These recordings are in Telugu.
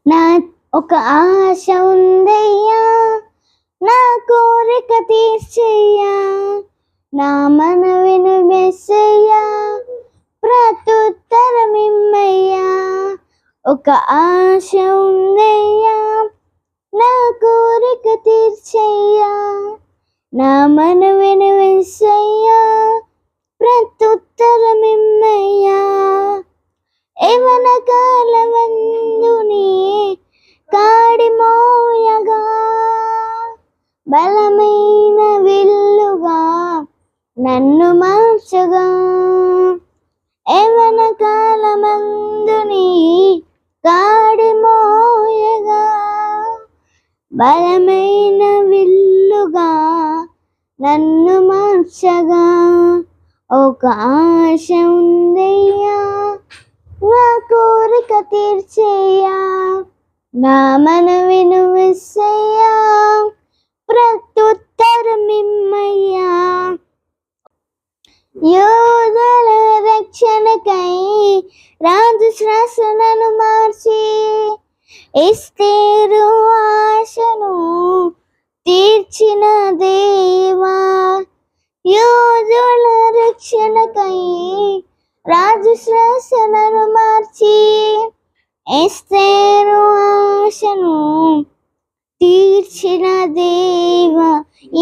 నా ఒక ఆశ ఉందయ్యా, నా కోరిక తీర్చయ్యా, నా మనవిని మెస్సయ్యా, ప్రత్యుత్తరమిమ్మయ్యా. ఒక ఆశ ఉందయ్యా, నా కోరిక తీర్చయ్యా, నా మనవిని మెస్సయ్యా, ప్రత్యుత్తరమిమ్మయ్యా. యవ్వన కాలమందుని కాడి మోయగా, బలమైన విల్లుగా నన్ను మార్చగా. యవ్వన కాలమందుని కాడి మోయగా, బలమైన విల్లుగా నన్ను మార్చగా. ఒక ఆశ ఉందయ్యా, నా కోరిక తీర్చేయ్యా, నా మనవిని మెస్సయ్యా, ప్రత్యుత్తరమిమ్మయ్యా. యోధుల రక్షణకై రాజు శ్వాసనను మార్చి, ఎస్తేరు ఆశను తీర్చిన దేవా. యోధుల రక్షణకై రాజు శ్వాసనను మార్చి, ఎస్తేరు ఆశను తీర్చిన దేవా.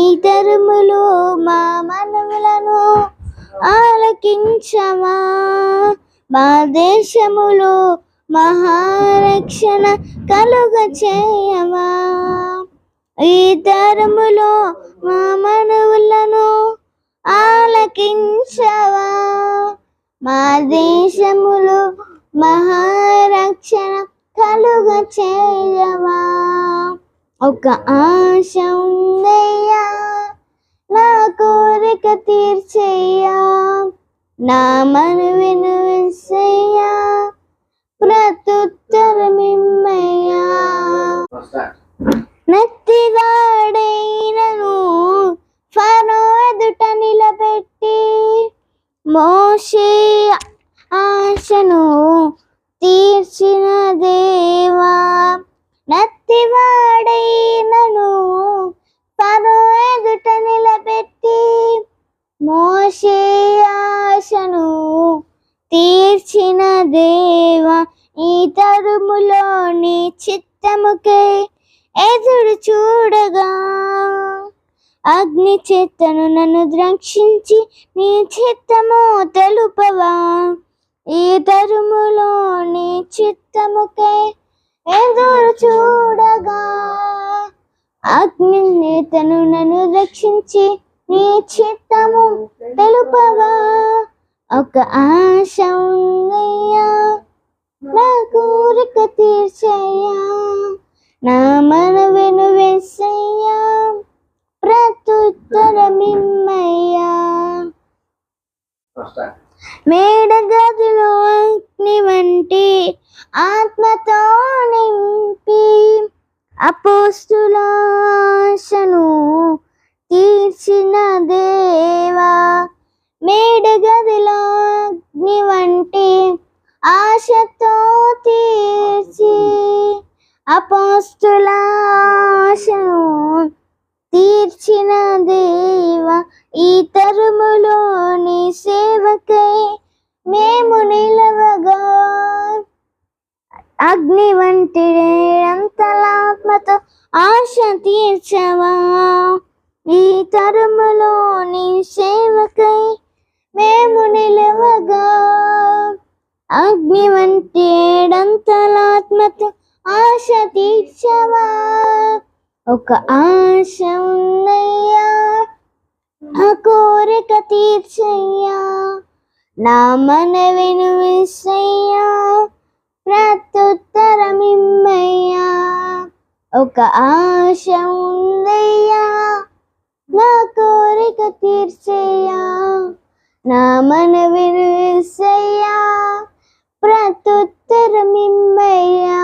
ఈ తరములో మా మనవులను ఆలకించవా, మా దేశములో మహారక్షణ కలుగ చేయవా. ఈ తరములో మా మనవులను ఆలకించవా, మా దేశములో మహారక్షణ కలుగ చేయవా. ఒక ఆశ ఉందయ్యా, నా కోరిక తీర్చేయ్యా, నా మనవిని మెస్సయ్యా, ప్రత్యుత్తరమిమ్మయ్యా. నత్తివాడైనను ఫరో ఎదుట నిలబెట్టి, మోషే ఆశను తీర్చిన దేవా. నత్తివాడైనను ఫరో ఎదుట నిలబెట్టి, మోషే ఆశను తీర్చిన దేవా. ఈ తరుములో నీ చిత్తముకై ఎదురు చూడగా, అగ్ని చేతను నన్ను ద్రక్షించి నీ చిత్తము తెలుపవా. ఈ తరుములో నీ చిత్తముకై ఎదురు చూడగా, అగ్ని చేతను నన్ను రక్షించి నీ చిత్తము తెలుపవా. ఒక ఆశ ఉందయ్యా, నా కోరిక తీర్చయ్యా, నా మనవిని మెస్సయ్యా, ప్రత్యుత్తరమిమ్మయ్యా. మేడ గదిలో అగ్ని వంటి ఆత్మతో నింపి, అపోస్తుల ఆశను తీర్చిన దేవా. మేడ గదిలో అగ్ని వంటి ఆశతో తీర్చి, అపోస్తుల ఆశను తీర్చిన దేవా. ఈ తరుములో నీ సేవకై మేము నిలవగా, అగ్ని వంటి నిరంతరాత్మతో ఆశ తీర్చవా. ఈ తరుములో నీ సేవకై మేము నిలవగా, అగ్ని వంటి ఏడంతలాత్మతో ఆశ తీర్చవా. ఒక ఆశ ఉందయ్యా, ఆ కోరిక తీర్చయ్యా, నా మనవిని మెస్సయ్యా, ప్రత్యుత్తరమిమ్మయ్యా. ఒక ఆశ ఉందయ్యా, నా కోరిక తీర్చయ్యా, నా మనవిని మెస్సయ్యా, ప్రత్యుత్తరమిమ్మయ్యా.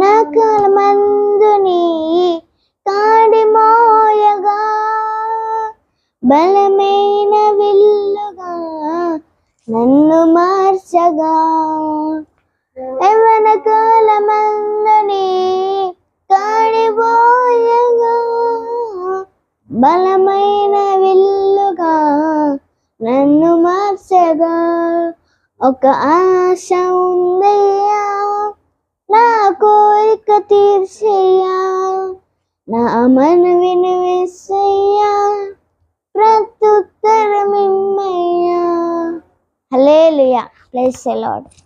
నా కాలమందుని కాడి మోయగా, బలమైన విల్లుగా నన్ను మార్చగా. యవ్వన కాలమ బలమైన విల్లుగా నన్ను మార్చగా ఒక ఆశ ఉందయ్యా, నా కోరిక తీర్చయ్యా, నా మనవిని యేసయ్యా, ప్రత్యుత్తరమిమ్మయ్యా. హల్లెలూయా. Praise the lord.